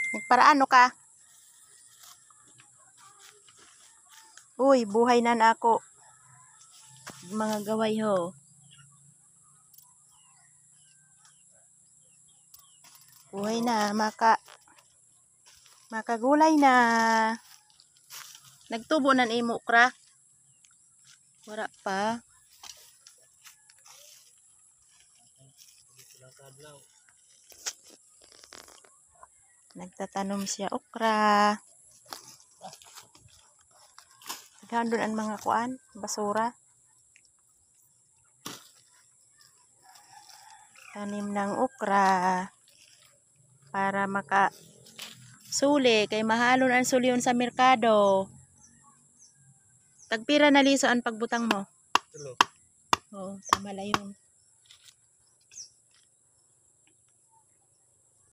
Nagparaano ka? Uy, buhay na ako. Mga gaway ho. Buhay na, makagulay na. Nagtubo nan imo kra? Wala pa. Nagtatanom siya okra. Tighan doon ang mga kuan, basura. Tanim ng okra para suli kay mahalon ang suliyon sa merkado. Tagpira na liso ang pagbutang mo? 3. Oo, tama lang yun.